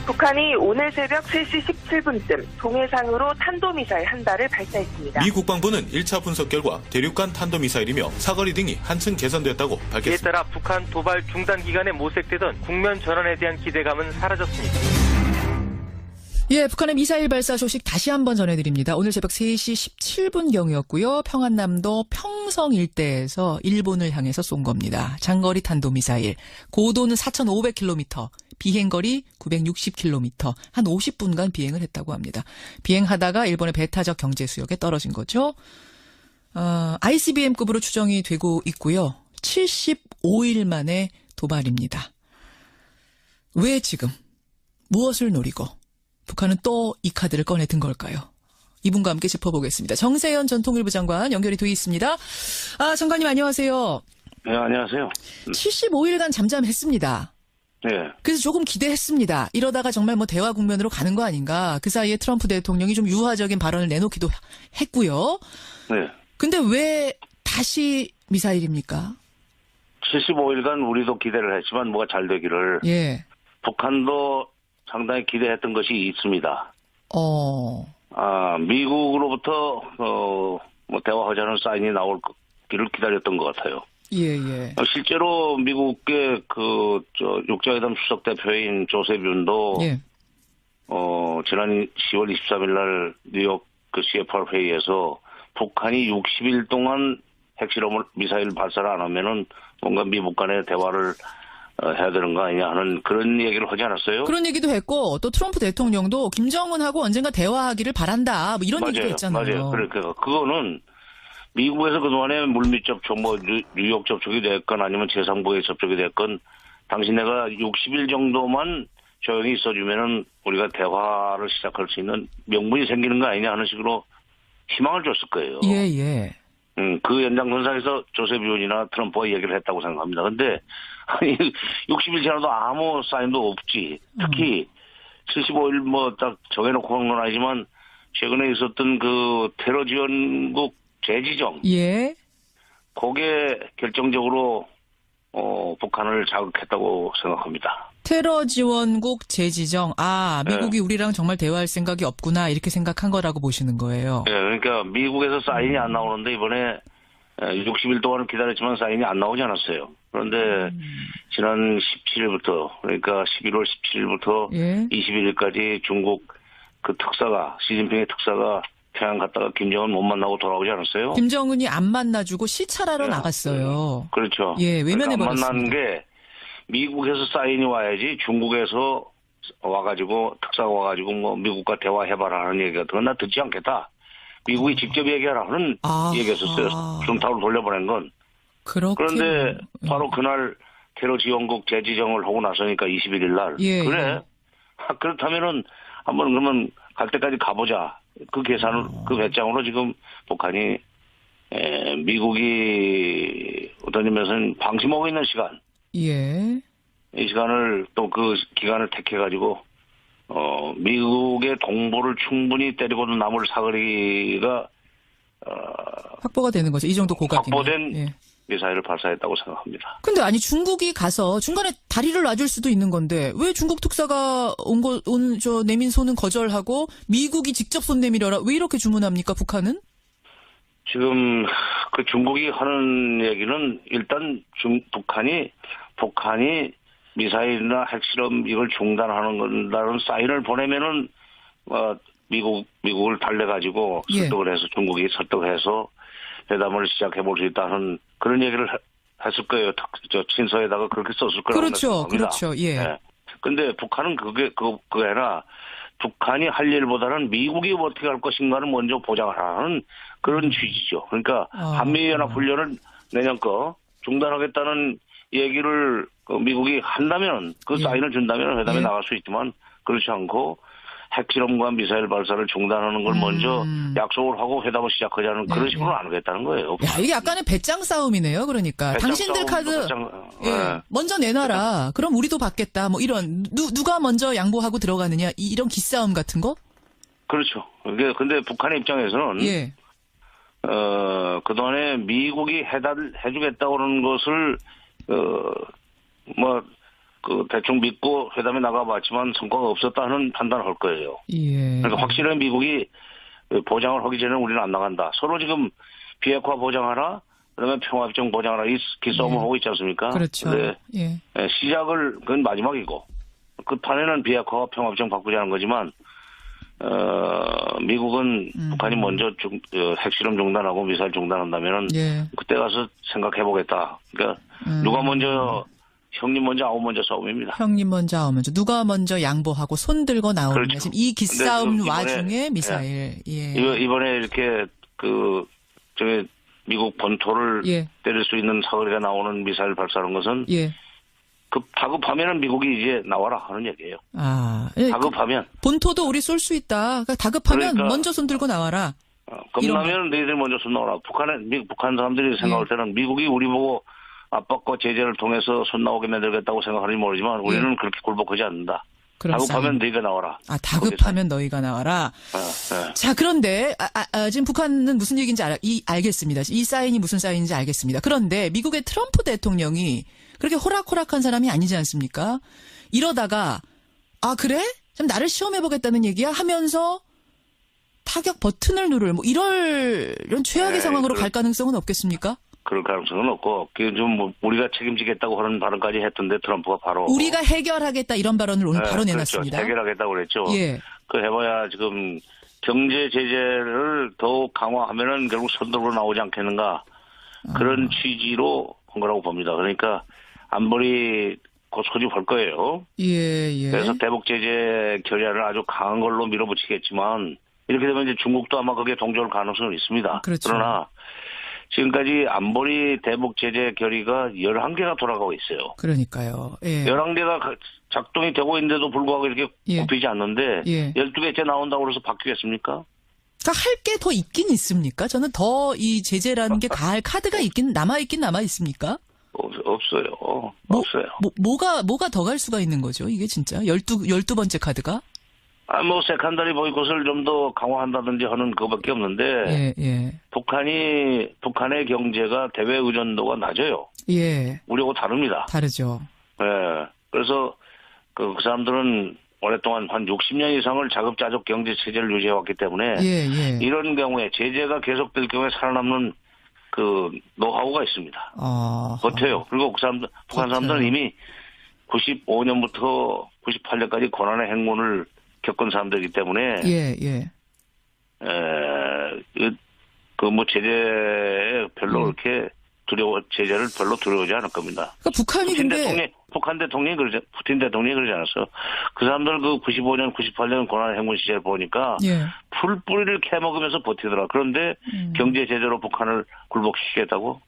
북한이 오늘 새벽 3시 17분쯤 동해상으로 탄도미사일 한 발을 발사했습니다. 미 국방부는 1차 분석 결과 대륙간 탄도미사일이며 사거리 등이 한층 개선됐다고 밝혔습니다. 이에 따라 북한 도발 중단 기간에 모색되던 국면 전환에 대한 기대감은 사라졌습니다. 예, 북한의 미사일 발사 소식 다시 한번 전해드립니다. 오늘 새벽 3시 17분경이었고요. 평안남도 평성 일대에서 일본을 향해서 쏜 겁니다. 장거리 탄도미사일. 고도는 4,500km, 비행거리 960km, 한 50분간 비행을 했다고 합니다. 비행하다가 일본의 배타적 경제수역에 떨어진 거죠. ICBM급으로 추정이 되고 있고요. 75일 만에 도발입니다. 왜 지금? 무엇을 노리고? 북한은 또 이 카드를 꺼내든 걸까요? 이분과 함께 짚어보겠습니다. 정세현 전 통일부 장관 연결이 돼 있습니다. 장관님 안녕하세요. 네, 안녕하세요. 75일간 잠잠했습니다. 네. 그래서 조금 기대했습니다. 이러다가 정말 뭐 대화 국면으로 가는 거 아닌가. 그 사이에 트럼프 대통령이 좀 유화적인 발언을 내놓기도 했고요. 네. 근데 왜 다시 미사일입니까? 75일간 우리도 기대를 했지만 뭐가 잘 되기를. 예. 북한도 상당히 기대했던 것이 있습니다. 미국으로부터 뭐 대화하자는 사인이 나올기를 기다렸던 것 같아요. 예. 실제로 미국의 육자회담 수석 대표인 조셉 윤도 예. 지난 10월 23일 날 뉴욕 CFR 회의에서 북한이 60일 동안 핵실험을 미사일 발사를 안 하면은 뭔가 미국 간의 대화를 해야 되는 거 아니냐 하는 그런 얘기를 하지 않았어요? 그런 얘기도 했고 또 트럼프 대통령도 김정은하고 언젠가 대화하기를 바란다. 뭐 이런 얘기도 했잖아요. 맞아요. 그러니까 그거는 미국에서 그동안에 물밑 접촉, 뭐 뉴욕 접촉이 됐건 아니면 제3국의 접촉이 됐건 당신네가 60일 정도만 조용히 있어주면은 우리가 대화를 시작할 수 있는 명분이 생기는 거 아니냐 하는 식으로 희망을 줬을 거예요. 예. 그 연장선상에서 조셉 윤이나 트럼프가 얘기를 했다고 생각합니다. 근데 아니 60일 지나도 아무 사인도 없지. 특히 75일 뭐 딱 정해놓고 한 건 아니지만 최근에 있었던 그 테러 지원국 재지정. 예. 그게 결정적으로 북한을 자극했다고 생각합니다. 테러 지원국 재지정. 미국이 우리랑 정말 대화할 생각이 없구나 이렇게 생각한 거라고 보시는 거예요. 네, 그러니까 미국에서 사인이 안 나오는데 이번에 60일 동안은 기다렸지만 사인이 안 나오지 않았어요. 그런데 지난 17일부터 그러니까 11월 17일부터 예. 21일까지 중국 그 특사가 시진핑의 특사가 평양 갔다가 김정은 못 만나고 돌아오지 않았어요? 김정은이 안 만나주고 시찰하러 나갔어요. 그렇죠. 예, 외면해버렸습니다. 그러니까 안 만난 게 미국에서 사인이 와야지 중국에서 와가지고 특사가 와가지고 뭐 미국과 대화해봐라 하는 얘기 같은 건 나 듣지 않겠다. 미국이 직접 얘기하라 하는 얘기였었어요. 중타로 돌려보낸 건. 그런데 바로 그날 테러 지원국 재지정을 하고 나서니까 21일 날. 예. 그래. 그렇다면은 한번 그러면 갈 때까지 가보자. 그 계산을 그 배짱으로 지금 북한이 미국이 어떤 의미에서는 방심하고 있는 시간. 예. 이 시간을 또 그 기간을 택해가지고 미국의 동보를 충분히 때리고도 남을 사거리가 확보가 되는 거죠. 이 정도 고각이면. 확보된 미사일을 발사했다고 생각합니다. 근데 아니 중국이 가서 중간에 다리를 놔줄 수도 있는 건데 왜 중국 특사가 내민 손은 거절하고 미국이 직접 손 내밀어라 왜 이렇게 주문합니까 북한은? 지금 그 중국이 하는 얘기는 일단 북한이 미사일이나 핵실험 이걸 중단하는 건다는 사인을 보내면은 미국을 달래가지고 설득을 해서 중국이 설득해서 회담을 시작해볼 수 있다는 그런 얘기를 했을 거예요. 저 친서에다가 그렇게 썼을 거라고 생각합니다. 그렇죠. 예. 네. 근데 북한은 그게 아니라 북한이 할 일보다는 미국이 어떻게 할 것인가를 먼저 보장을 하는 그런 취지죠. 그러니까 한미연합훈련을 내년 거 중단하겠다는 얘기를 미국이 한다면 그 사인을 준다면 회담에 나갈 수 있지만 그렇지 않고 핵실험과 미사일 발사를 중단하는 걸 먼저 약속을 하고 회담을 시작하자는 그런 식으로 안 하겠다는 거예요. 야, 이게 약간의 배짱 싸움이네요. 그러니까 당신들 카드 먼저 내놔라. 그럼 우리도 받겠다. 뭐 이런 누가 먼저 양보하고 들어가느냐 이런 기싸움 같은 거? 그렇죠. 근데 북한의 입장에서는 그동안에 미국이 해주겠다고 하는 것을 대충 믿고 회담에 나가봤지만 성과가 없었다는 판단을 할 거예요. 예. 그러니까 확실히 미국이 보장을 하기 전에 우리는 안 나간다. 서로 지금 비핵화 보장하라, 그다음에 평화협정 보장하라 이 기싸움을 하고 있지 않습니까? 그렇죠. 근데 예. 시작을 그건 마지막이고 끝판에는 비핵화와 평화협정 바꾸자는 거지만 미국은 북한이 먼저 핵실험 중단하고 미사일 중단한다면은 예. 그때 가서 생각해 보겠다. 그러니까 누가 먼저 형님 먼저 아우 먼저 싸움입니다. 형님 먼저 아우 먼저 누가 먼저 양보하고 손 들고 나오느냐. 그렇죠. 지금 이 기싸움 근데 와중에 미사일. 예. 이번에 이렇게 저기 미국 본토를 예. 때릴 수 있는 사거리가 나오는 미사일 발사하는 것은 예. 다급하면은 미국이 이제 나와라 하는 얘기예요. 아, 예. 다급하면 본토도 우리 쏠 수 있다. 그러니까 다급하면 그러니까, 먼저 손 들고 나와라. 겁나면 너희들이 먼저 손 나와라. 북한 사람들이 생각할 때는 미국이 우리 보고 압박과 제재를 통해서 손 나오게 만들겠다고 생각하는지 모르지만 우리는 그렇게 굴복하지 않는다. 다급하면 너희가 나와라. 아, 다급하면 너희가 나와라. 자, 그런데 지금 북한은 무슨 얘기인지 알겠습니다. 이 사인이 무슨 사인인지 알겠습니다. 그런데 미국의 트럼프 대통령이 그렇게 호락호락한 사람이 아니지 않습니까? 이러다가 그래? 좀 나를 시험해보겠다는 얘기야? 하면서 타격 버튼을 누를 이런 최악의 상황으로 갈 가능성은 없겠습니까? 그럴 가능성은 없고, 좀 우리가 책임지겠다고 하는 발언까지 했던데 트럼프가 바로 우리가 해결하겠다 이런 발언을 오늘 바로 내놨습니다. 그렇죠. 해결하겠다고 그랬죠. 예. 해봐야 지금 경제 제재를 더욱 강화하면은 결국 선도로 나오지 않겠는가 그런 취지로 한 거라고 봅니다. 그러니까 안보리 곧 소집할 거예요. 예. 그래서 대북 제재 결의안을 아주 강한 걸로 밀어붙이겠지만 이렇게 되면 이제 중국도 아마 그게 동조할 가능성은 있습니다. 그렇죠. 그러나 지금까지 안보리 대북 제재 결의가 11개가 돌아가고 있어요. 그러니까요. 예. 11개가 작동이 되고 있는데도 불구하고 이렇게 굽히지 않는데 12개째 나온다고 해서 바뀌겠습니까? 그러니까 할 게 더 있긴 있습니까? 저는 더 이 제재라는 게 가할 카드가 남아 있습니까? 없어요. 없어요. 뭐가 더 갈 수가 있는 거죠? 이게 진짜 12번째 카드가? 세컨더리 보이콧을 좀 더 강화한다든지 하는 그거밖에 없는데, 북한의 경제가 대외 의존도가 낮아요. 예. 우리하고 다릅니다. 다르죠. 예. 그래서 그 사람들은 오랫동안 한 60년 이상을 자급자족 경제 체제를 유지해왔기 때문에, 이런 경우에 제재가 계속될 경우에 살아남는 그 노하우가 있습니다. 버텨요. 그리고 북한 사람들은 이미 95년부터 98년까지 고난의 행군을 겪은 사람들이기 때문에 제재에 별로 그렇게 제재를 별로 두려워하지 않을 겁니다. 그러니까 북한이 푸틴 대통령이 그러지 않았어요. 그 사람들 95년, 98년 고난의 행군 시절 보니까 풀뿌리를 캐먹으면서 버티더라. 그런데 경제 제재로 북한을 굴복시키겠다고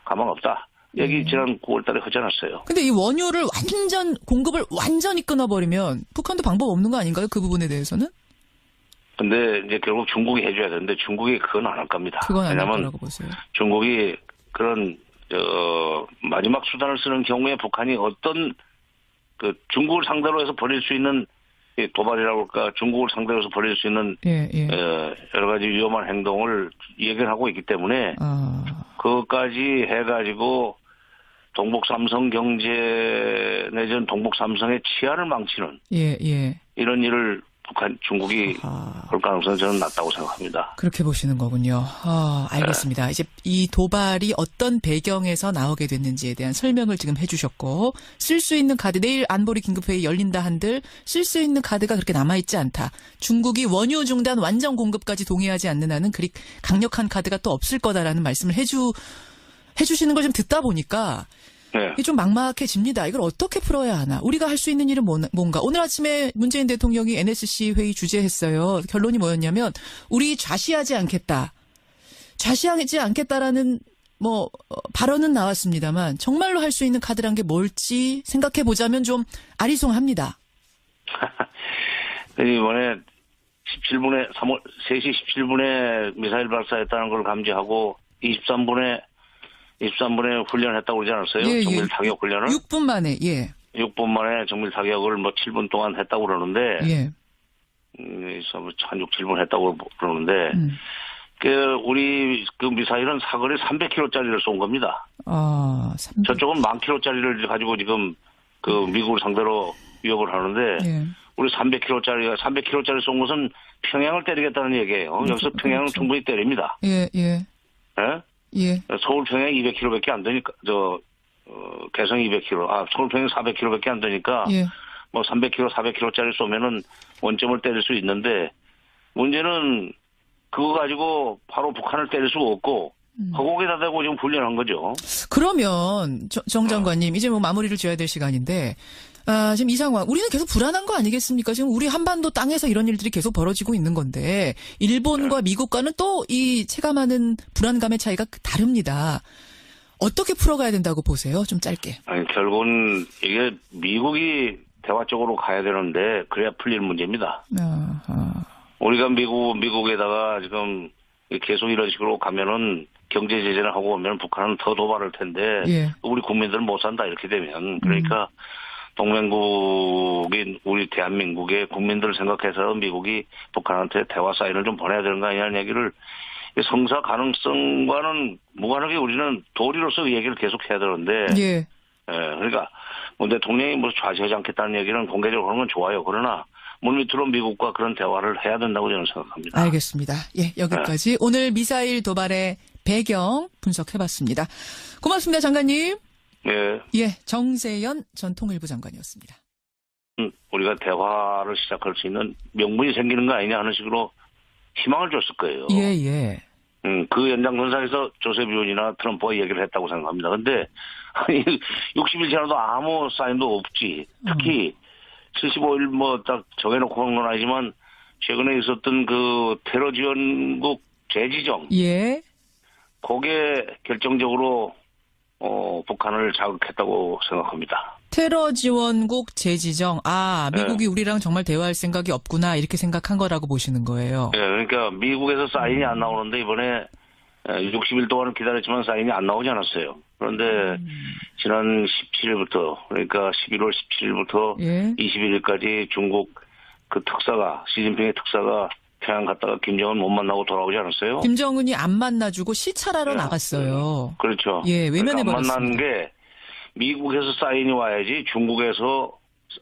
가망 없다. 얘기 지난 9월 달에 하지 않았어요. 근데 이 원유를 공급을 완전히 끊어버리면 북한도 방법 없는 거 아닌가요? 그 부분에 대해서는? 근데 이제 결국 중국이 해줘야 되는데 중국이 그건 안 할 겁니다. 그건 안 할 거라고 보세요. 중국이 그런 마지막 수단을 쓰는 경우에 북한이 어떤 중국을 상대로 해서 벌일 수 있는 도발이라고 할까 중국을 상대로 해서 벌일 수 있는 여러 가지 위험한 행동을 얘기를 하고 있기 때문에 그것까지 해가지고 동북삼성 경제 내지는 동북삼성의 치안을 망치는 이런 일을 중국이 볼 가능성은 저는 낮다고 생각합니다. 그렇게 보시는 거군요. 알겠습니다. 이제 이 도발이 어떤 배경에서 나오게 됐는지에 대한 설명을 지금 해주셨고 쓸 수 있는 카드 내일 안보리 긴급회의 열린다 한들 쓸 수 있는 카드가 그렇게 남아있지 않다. 중국이 원유 중단 완전 공급까지 동의하지 않는 한은 그리 강력한 카드가 또 없을 거다라는 말씀을 해주시는 걸 좀 듣다 보니까 이게 좀 막막해집니다. 이걸 어떻게 풀어야 하나. 우리가 할 수 있는 일은 뭔가. 오늘 아침에 문재인 대통령이 NSC 회의 주재했어요. 결론이 뭐였냐면 우리 좌시하지 않겠다라는 발언은 나왔습니다만 정말로 할 수 있는 카드란 게 뭘지 생각해 보자면 좀 아리송합니다. 이번에 3시 17분에 미사일 발사했다는 걸 감지하고 23분에 훈련했다고 그러지 않았어요? 정밀 타격 훈련을? 6분 만에, 6분 만에 정밀 타격을 7분 동안 했다고 그러는데, 한 6, 7분 했다고 그러는데, 우리 미사일은 사거리 300km짜리를 쏜 겁니다. 저쪽은 10,000km짜리를 가지고 지금 그 미국을 상대로 위협을 하는데 예. 우리 300km짜리 쏜 것은 평양을 때리겠다는 얘기예요. 여기서 평양은 그렇죠. 충분히 때립니다. 예, 예. 예? 예. 서울 평양 200km밖에 안 되니까 개성 200km, 서울 평양 400km밖에 안 되니까 예. 뭐 300km, 400km짜리 쏘면은 원점을 때릴 수 있는데 문제는 그거 가지고 바로 북한을 때릴 수가 없고 허공에다 대고 지금 훈련한 거죠. 그러면 정 장관님 이제 뭐 마무리를 지어야 될 시간인데 지금 이 상황 우리는 계속 불안한 거 아니겠습니까? 지금 우리 한반도 땅에서 이런 일들이 계속 벌어지고 있는 건데 일본과 미국과는 또 이 체감하는 불안감의 차이가 다릅니다. 어떻게 풀어가야 된다고 보세요? 좀 짧게. 아니 결국은 이게 미국이 대화 쪽으로 가야 되는데 그래야 풀릴 문제입니다. 우리가 미국에다가 지금 계속 이런 식으로 가면은 경제 제재를 하고 오면 북한은 더 도발할 텐데 예. 우리 국민들은 못 산다 이렇게 되면 그러니까 동맹국인 우리 대한민국의 국민들을 생각해서 미국이 북한한테 대화 사인을 좀 보내야 되는 거 아니냐는 얘기를 성사 가능성과는 무관하게 우리는 도리로서 얘기를 계속 해야 되는데 예. 그러니까 뭐 대통령이 뭐 좌지하지 않겠다는 얘기는 공개적으로 하는 건 좋아요. 그러나 물밑으로 미국과 그런 대화를 해야 된다고 저는 생각합니다. 알겠습니다. 예, 여기까지 오늘 미사일 도발의 배경 분석해봤습니다. 고맙습니다, 장관님. 예. 예, 정세현 전 통일부 장관이었습니다. 우리가 대화를 시작할 수 있는 명분이 생기는 거 아니냐 하는 식으로 희망을 줬을 거예요. 예, 예. 그 연장선상에서 조셉 윤이나 트럼프가 얘기를 했다고 생각합니다. 근데 아니 60일 지나도 아무 사인도 없지. 특히 75일 뭐 딱 정해놓고 한 건 아니지만 최근에 있었던 그 테러 지원국 재지정. 예. 그게 결정적으로 북한을 자극했다고 생각합니다. 테러 지원국 재지정. 미국이 우리랑 정말 대화할 생각이 없구나 이렇게 생각한 거라고 보시는 거예요. 네, 그러니까 미국에서 사인이 안 나오는데 이번에 60일 동안을 기다렸지만 사인이 안 나오지 않았어요. 그런데 지난 17일부터 그러니까 11월 17일부터 예. 21일까지 중국 그 특사가 시진핑의 특사가 평양 갔다가 김정은 못 만나고 돌아오지 않았어요? 김정은이 안 만나주고 시찰하러 나갔어요. 그렇죠. 예, 외면해버렸습니다. 안 만나는 게 미국에서 사인이 와야지 중국에서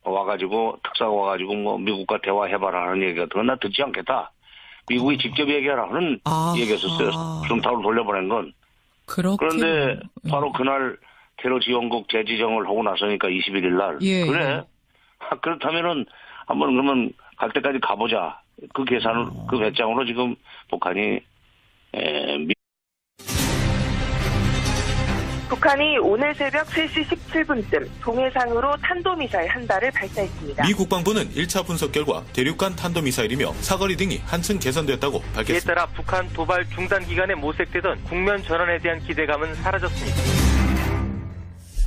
와가지고 특사가 와가지고 뭐 미국과 대화해봐라 하는 얘기 같은 건 나 듣지 않겠다. 미국이 직접 얘기하라 하는 얘기였었어요. 중타로 돌려보낸 건. 그런데 바로 그날 테러 지원국 재지정을 하고 나서니까 21일 날. 예, 그래. 그렇다면은 한번 그러면 갈 때까지 가보자. 그 계산을, 그 배짱으로 지금 북한이 북한이 오늘 새벽 3시 17분쯤 동해상으로 탄도미사일 한 발을 발사했습니다. 미 국방부는 1차 분석 결과 대륙간 탄도미사일이며 사거리 등이 한층 개선됐다고 이에 밝혔습니다. 따라 북한 도발 중단 기간에 모색되던 국면 전환에 대한 기대감은 사라졌습니다.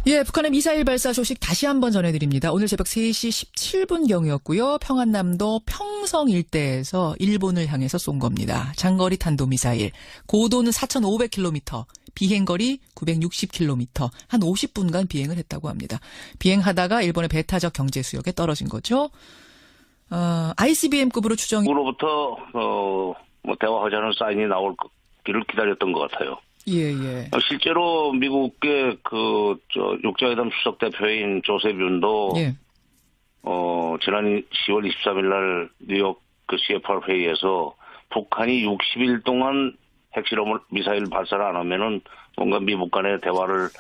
예, 북한의 미사일 발사 소식 다시 한번 전해드립니다. 오늘 새벽 3시 17분경이었고요. 평안남도 평성 일대에서 일본을 향해서 쏜 겁니다. 장거리 탄도미사일. 고도는 4,500km, 비행거리 960km, 한 50분간 비행을 했다고 합니다. 비행하다가 일본의 배타적 경제수역에 떨어진 거죠. ICBM급으로 추정이. 으로부터 뭐 대화하자는 사인이 나올기를 기다렸던 것 같아요. 예, 예. 실제로 미국의 육자회담 수석 대표인 조셉 윤도 예. 지난 10월 23일 날 뉴욕 그 CFR 회의에서 북한이 60일 동안 핵실험을 미사일 발사를 안 하면은 뭔가 미국 간의 대화를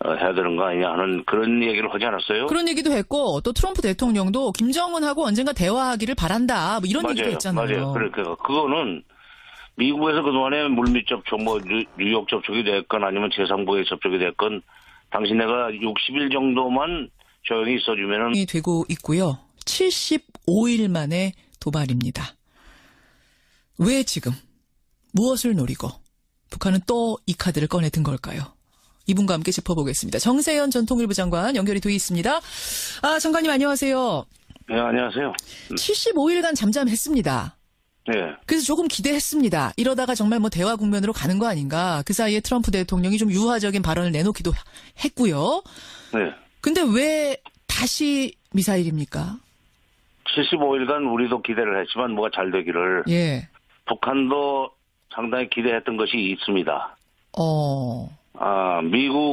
해야 되는 거 아니냐 하는 그런 얘기를 하지 않았어요? 그런 얘기도 했고 또 트럼프 대통령도 김정은하고 언젠가 대화하기를 바란다. 뭐 이런 얘기도 했잖아요. 맞아요. 그러니까 그거는 미국에서 그동안에 물밑 접촉, 뭐 뉴욕 접촉이 됐건 아니면 제3국에 접촉이 됐건 당신네가 60일 정도만 조용히 있어주면은 이 되고 있고요. 75일 만에 도발입니다. 왜 지금? 무엇을 노리고 북한은 또 이 카드를 꺼내든 걸까요? 이분과 함께 짚어보겠습니다. 정세현 전 통일부 장관 연결이 돼 있습니다. 장관님 안녕하세요. 네, 안녕하세요. 75일간 잠잠했습니다. 네. 그래서 조금 기대했습니다. 이러다가 정말 뭐 대화 국면으로 가는 거 아닌가. 그 사이에 트럼프 대통령이 좀 유화적인 발언을 내놓기도 했고요. 네. 근데 왜 다시 미사일입니까? 75일간 우리도 기대를 했지만 뭐가 잘 되기를. 예. 북한도 상당히 기대했던 것이 있습니다. 미국